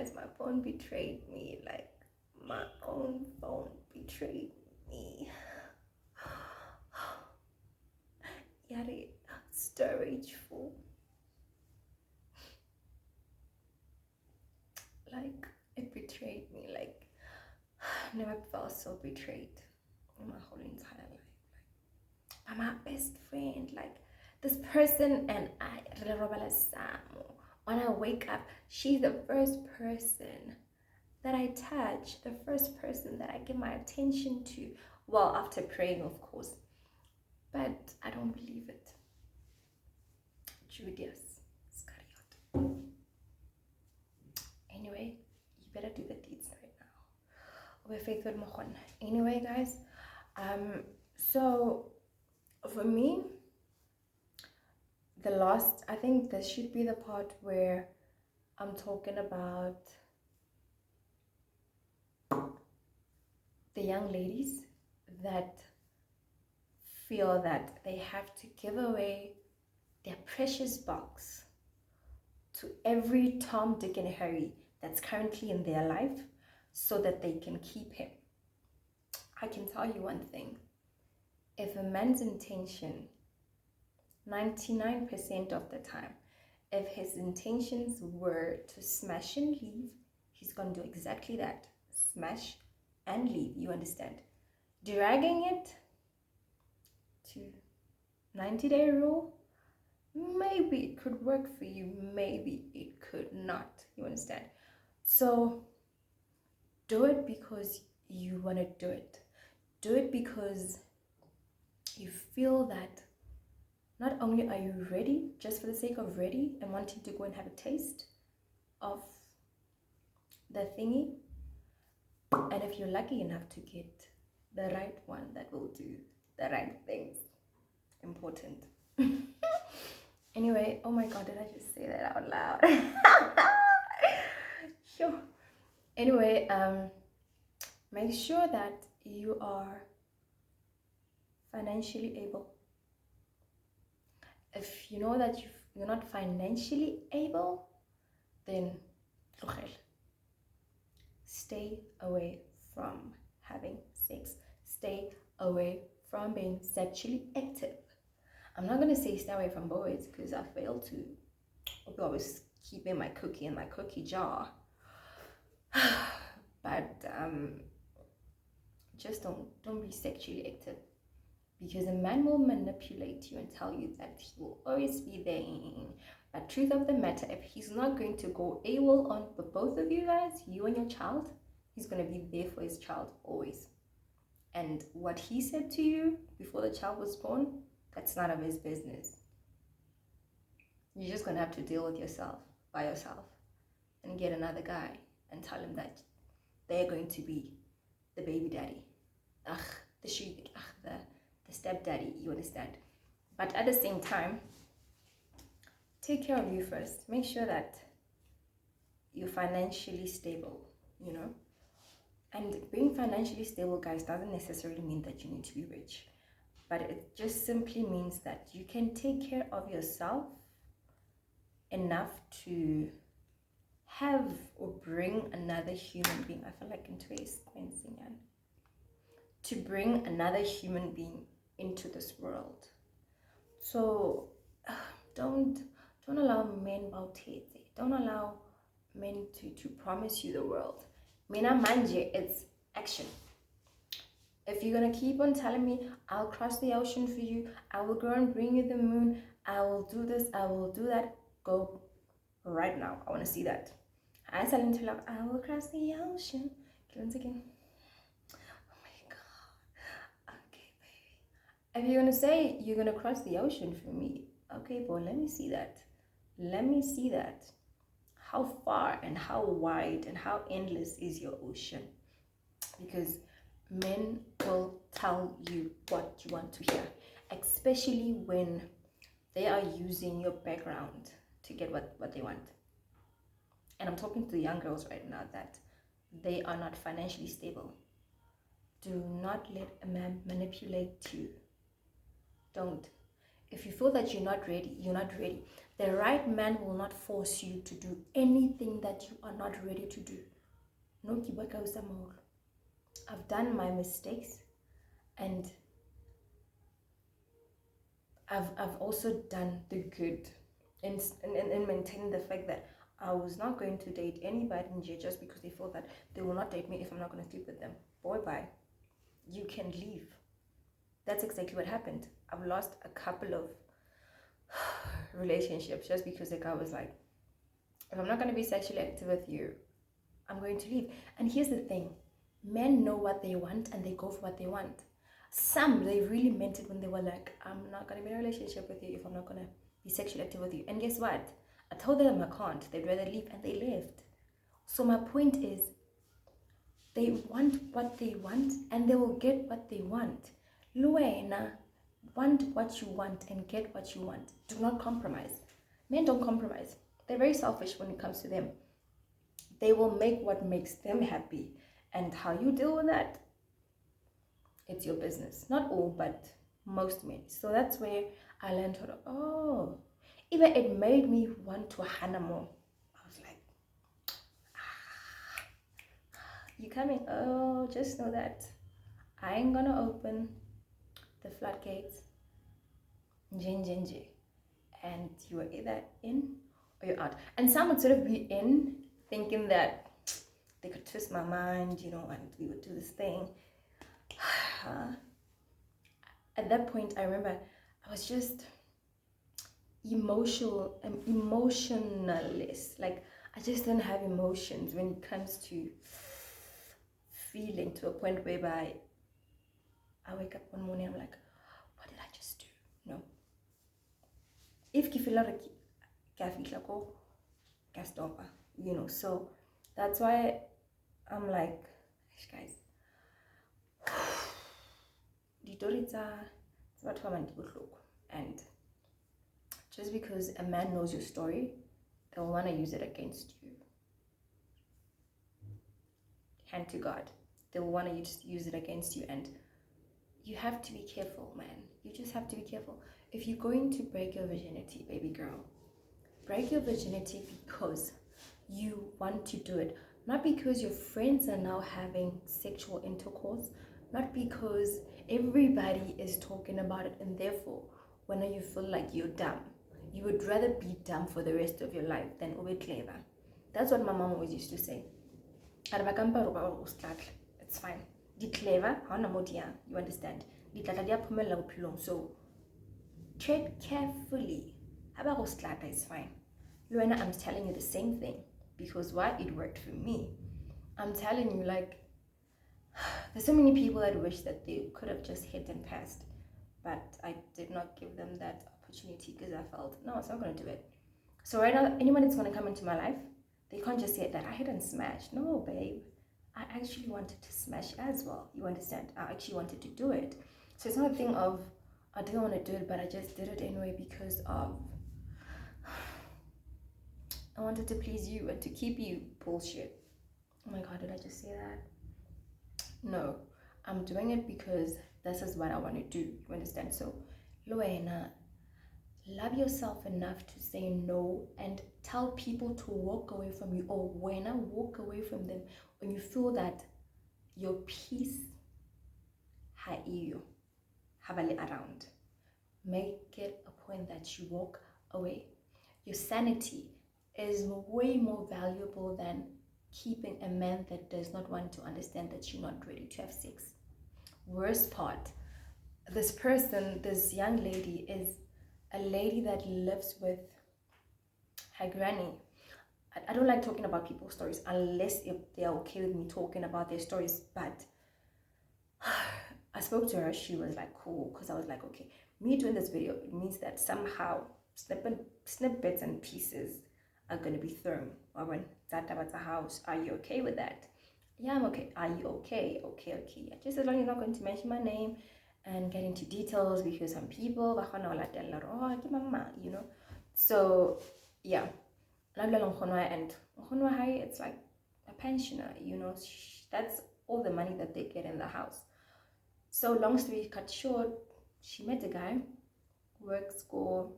Guys, my phone betrayed me. Like, my own phone betrayed me. Yari, storage full. Like, it betrayed me. Like, I never felt so betrayed in my whole entire life. Like, by my best friend. Like, this person and I, when I wake up, she's the first person that I touch, the first person that I give my attention to. Well, after praying, of course. But I don't believe it. Judas Iscariot. Anyway, you better do the deeds right now. We're faithful Mohon. Anyway, guys, so for me, I think this should be the part where I'm talking about the young ladies that feel that they have to give away their precious box to every Tom, Dick, and Harry that's currently in their life so that they can keep him. I can tell you one thing. If a man's intention, 99% of the time, if his intentions were to smash and leave, he's going to do exactly that. Smash and leave, you understand? Dragging it to 90-day rule, maybe it could work for you, maybe it could not, you understand? So do it because you want to do it. Do it because you feel that not only are you ready, just for the sake of ready and wanting to go and have a taste of the thingy, and if you're lucky enough to get the right one that will do the right things, important. Anyway, oh my god, did I just say that out loud? Sure. Anyway, make sure that you are financially able. If you know that you're not financially able, then stay away from having sex. Stay away from being sexually active. I'm not going to say stay away from boys because I fail to always keeping my cookie in my cookie jar. But just don't be sexually active, because a man will manipulate you and tell you that he will always be there. But truth of the matter, if he's not going to go AWOL on the both of you guys, you and your child, he's going to be there for his child always. And what he said to you before the child was born, that's none of his business. You're just going to have to deal with yourself by yourself and get another guy and tell him that they're going to be the baby daddy. The stepdaddy, you understand? But at the same time, take care of you first. Make sure that you're financially stable, you know? And being financially stable, guys, doesn't necessarily mean that you need to be rich. But it just simply means that you can take care of yourself enough to have or bring another human being. I feel like in today's to bring another human being into this world. So don't allow men don't allow men to promise you the world. Mina manje, it's action. If you're gonna keep on telling me I'll cross the ocean for you, I will go and bring you the moon, I will do this, I will do that, go right now. I want to see that. I telling to like, I will cross the ocean. Once again. If you're gonna say you're gonna cross the ocean for me, okay, boy, let me see that. Let me see that. How far and how wide and how endless is your ocean? Because men will tell you what you want to hear, especially when they are using your background to get what they want. And I'm talking to the young girls right now that they are not financially stable. Do not let a man manipulate you. Don't. If you feel that you're not ready, you're not ready. The right man will not force you to do anything that you are not ready to do. No kibaka usamol. I've done my mistakes, and I've also done the good in maintaining the fact that I was not going to date anybody in here just because they thought that they will not date me if I'm not going to sleep with them. Boy, bye. You can leave. That's exactly what happened. I've lost a couple of relationships just because the guy was like, if I'm not going to be sexually active with you, I'm going to leave. And here's the thing. Men know what they want and they go for what they want. Some, they really meant it when they were like, I'm not going to be in a relationship with you if I'm not going to be sexually active with you. And guess what? I told them I can't. They'd rather leave, and they left. So my point is, they want what they want and they will get what they want. Luena, want what you want and get what you want. Do not compromise. Men don't compromise. They're very selfish when it comes to them. They will make what makes them happy. And how you deal with that, it's your business. Not all, but most men. So that's where I learned how to, oh, even it made me want to hana more. I was like, you coming? Oh, just know that I ain't gonna open the floodgates. And you are either in or you're out. And some would sort of be in, thinking that they could twist my mind, and we would do this thing. At that point, I remember I was just emotionless. Like, I just don't have emotions when it comes to feeling, to a point whereby I wake up one morning, I'm like, what did I just do? No. If you feel like so that's why I'm like, guys, and just because a man knows your story, they'll want to use it against you. Hand to God, they'll want to use it against you, and you have to be careful, man. You just have to be careful. If you're going to break your virginity, baby girl, break your virginity because you want to do it, not because your friends are now having sexual intercourse, not because everybody is talking about it, and therefore when you feel like you're dumb, you would rather be dumb for the rest of your life than be clever. That's what my mom always used to say. It's fine. Be clever, you understand? So tread carefully. It's fine. Luena, I'm telling you the same thing. Because why? It worked for me. I'm telling you, like, there's so many people that wish that they could have just hit and passed, but I did not give them that opportunity because I felt, no, it's not going to do it. So right now, anyone that's going to come into my life, they can't just say that I hit and smash. No, babe, I actually wanted to smash as well. You understand? I actually wanted to do it. So it's not a thing of, I didn't want to do it, but I just did it anyway because of, I wanted to please you and to keep you. Bullshit. Oh my God, did I just say that? No, I'm doing it because this is what I want to do. You understand? So, Luena, love yourself enough to say no and tell people to walk away from you, or when I walk away from them when you feel that your peace around. Make it a point that you walk away. Your sanity is way more valuable than keeping a man that does not want to understand that you're not ready to have sex. Worst part, this young lady is a lady that lives with her granny. I don't like talking about people's stories unless if they're okay with me talking about their stories, but I spoke to her, she was like, cool, because I was like, okay, me doing this video, it means that somehow snippets and pieces are going to be thrown. Or when that about the house, are you okay with that? Yeah, I'm okay. Are you okay? Okay. Yeah. Just as long as you're not going to mention my name and get into details, because some people, so yeah. And it's like a pensioner, that's all the money that they get in the house. So long story cut short, she met a guy works for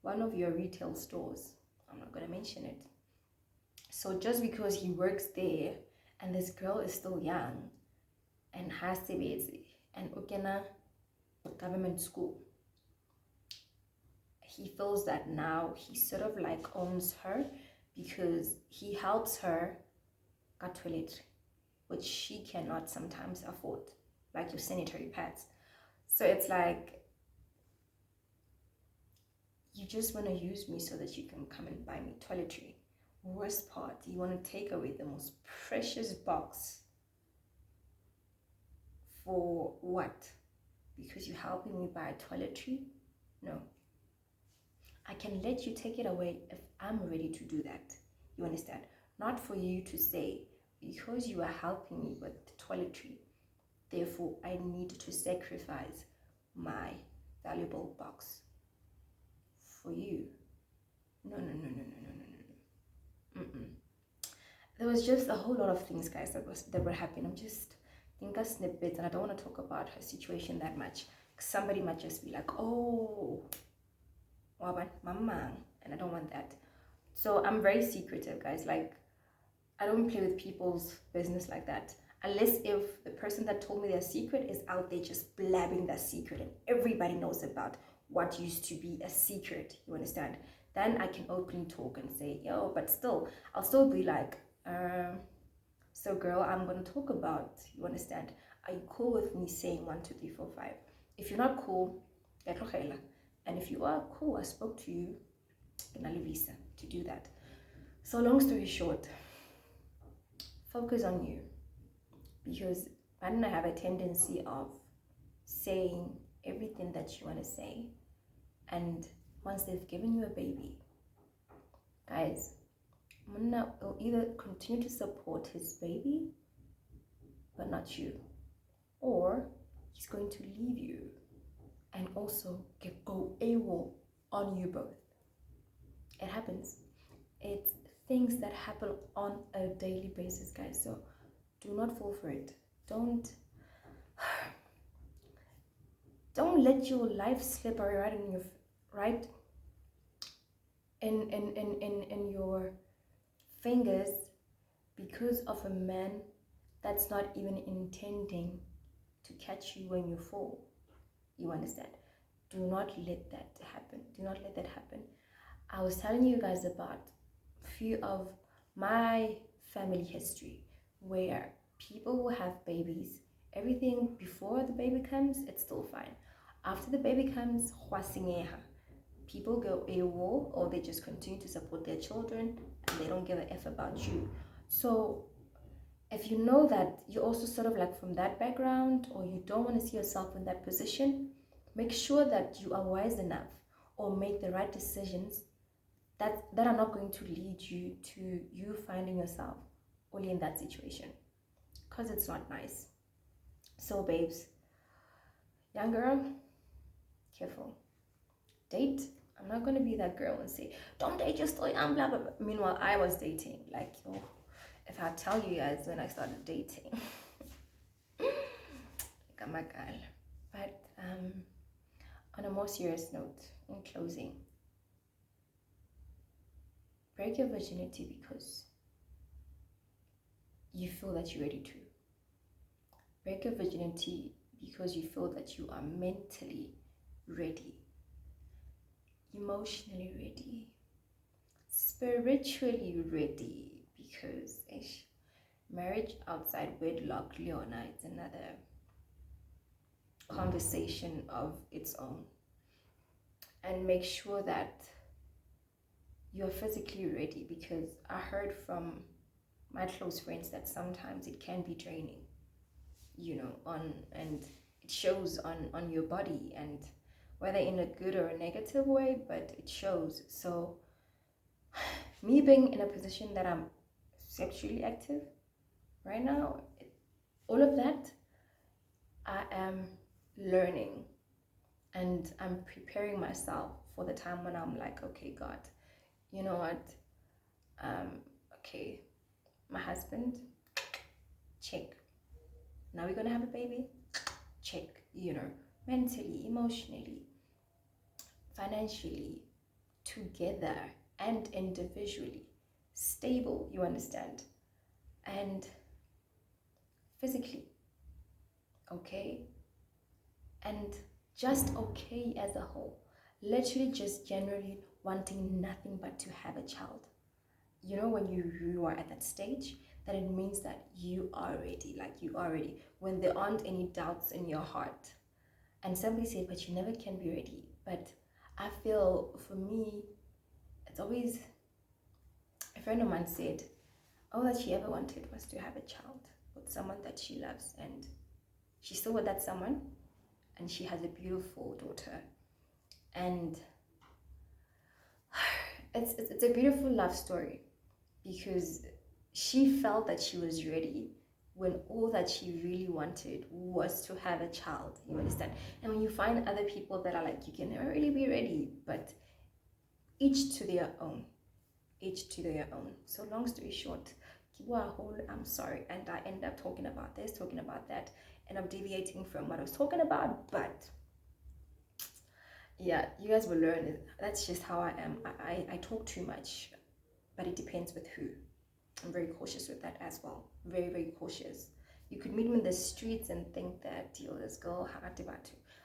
one of your retail stores. I'm not going to mention it. So just because he works there and this girl is still young and has sebetsi and ukena government school, he feels that now he sort of like owns her because he helps her ka toiletry, which she cannot sometimes afford, like your sanitary pads. So it's like, you just want to use me so that you can come and buy me toiletry. Worst part, you want to take away the most precious box. For what? Because you're helping me buy toiletry? No. I can let you take it away if I'm ready to do that. You understand? Not for you to say, because you are helping me with toiletry, therefore I need to sacrifice my valuable box for you. No, no, no, no, no, no, no, no. Mm-mm. There was just a whole lot of things, guys, that were happening. I'm just think a snippet, and I don't want to talk about her situation that much. Somebody might just be like, oh, mama, and I don't want that. So I'm very secretive, guys. Like, I don't play with people's business like that. Unless if the person that told me their secret is out there just blabbing their secret and everybody knows about what used to be a secret, you understand? Then I can openly talk and say, yo, but still, I'll still be like, so girl, I'm going to talk about, you understand? Are you cool with me saying 1, 2, 3, 4, 5? If you're not cool, and if you are cool, I spoke to you, visa to do that. So long story short, focus on you, because I don't have a tendency of saying everything that you want to say, and once they've given you a baby, guys, Munna will either continue to support his baby but not you, or he's going to leave you and also go AWOL on you both. It happens. It's things that happen on a daily basis, guys. So do not fall for it. Don't let your life slip right in your in your fingers because of a man that's not even intending to catch you when you fall. You understand? Do not let that happen. Do not let that happen. I was telling you guys about a few of my family history where people who have babies, everything before the baby comes, it's still fine. After the baby comes, people go AWOL, or they just continue to support their children and they don't give a F about you. So if you know that you're also sort of like from that background, or you don't want to see yourself in that position, make sure that you are wise enough or make the right decisions that are not going to lead you to you finding yourself only in that situation, because it's not nice. So babes, young girl, careful. Date. I'm not going to be that girl and say, don't date, just stay on, blah, blah, blah. Meanwhile, I was dating. Like, oh, if I tell you guys when I started dating. Like, I'm a girl. But on a more serious note, in closing, break your virginity because you feel that you're ready to. Break your virginity because you feel that you are mentally ready, emotionally ready, spiritually ready, because marriage outside wedlock, Leona, it's another conversation of its own. And make sure that you're physically ready, because I heard from my close friends that sometimes it can be draining, and it shows on your body, and whether in a good or a negative way, but it shows. So me being in a position that I'm sexually active right now, all of that, I am learning, and I'm preparing myself for the time when I'm like, okay, God, you know what, okay, my husband, check, now we're gonna have a baby, check, mentally, emotionally, financially, together, and individually, stable, you understand, and physically, okay, and just okay as a whole. Literally, just generally wanting nothing but to have a child. You know, when you are at that stage, that it means that you are ready, like you are ready. When there aren't any doubts in your heart. And somebody said, but you never can be ready. But I feel for me, it's always, a friend of mine said, all that she ever wanted was to have a child with someone that she loves. And she's still with that someone, and she has a beautiful daughter. And it's a beautiful love story, because she felt that she was ready when all that she really wanted was to have a child, you understand? And when you find other people that are like, you can never really be ready, but each to their own, each to their own. So long story short, I'm sorry, and I end up talking about this, talking about that, and I'm deviating from what I was talking about, but yeah, you guys will learn it. That's just how I am. I talk too much, but it depends with who. I'm very cautious with that as well. Very, very cautious. You could meet me in the streets and think that, yo, this girl,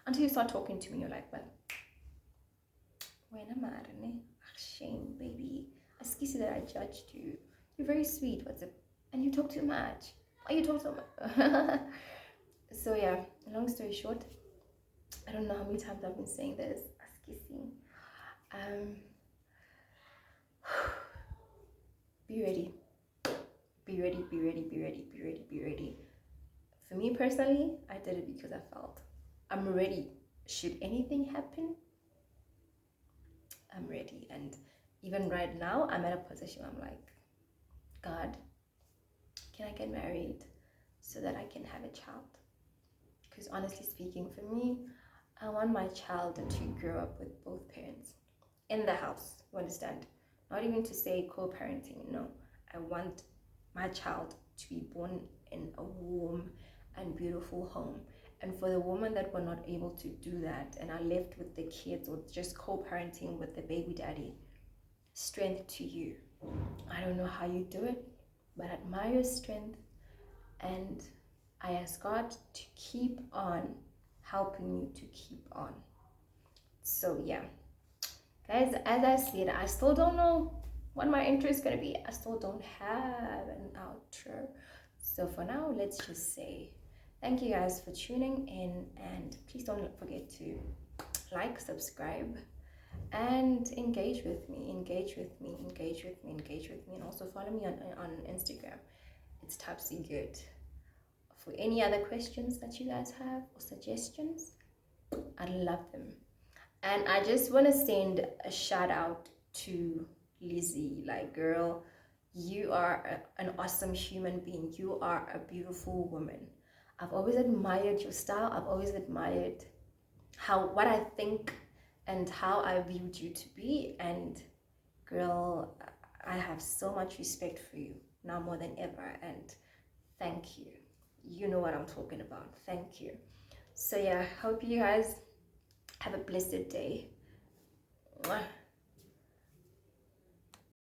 until you start talking to me, you're like, well, when am I? Shame, baby. Excuse that I judged you. You're very sweet. What's up? And you talk too much. Why you talk so much? So yeah, long story short, I don't know how many times I've been saying this. Excuse. Be ready. Be ready, be ready, be ready, be ready, be ready. For me personally, I did it because I felt I'm ready. Should anything happen, I'm ready. And even right now, I'm at a position where I'm like, God, can I get married so that I can have a child? Because honestly speaking, for me, I want my child to grow up with both parents in the house, you understand? Not even to say co-parenting, no. I want my child to be born in a warm and beautiful home. And for the women that were not able to do that and are left with the kids or just co-parenting with the baby daddy, strength to you. I don't know how you do it, but I admire your strength, and I ask God to keep on helping you to keep on. So yeah, guys, as I said, I still don't know what my intro is gonna be. I still don't have an outro. So for now, let's just say thank you guys for tuning in, and please don't forget to like, subscribe, and engage with me, and also follow me on Instagram. It's Topsy Good. For any other questions that you guys have or suggestions, I'd love them. And I just want to send a shout out to Lizzie. Like, girl, you are an awesome human being. You are a beautiful woman. I've always admired your style. I've always admired what I think and how I viewed you to be. And girl, I have so much respect for you now more than ever. And thank you. You know what I'm talking about. Thank you. So yeah, hope you guys have a blessed day. Mwah.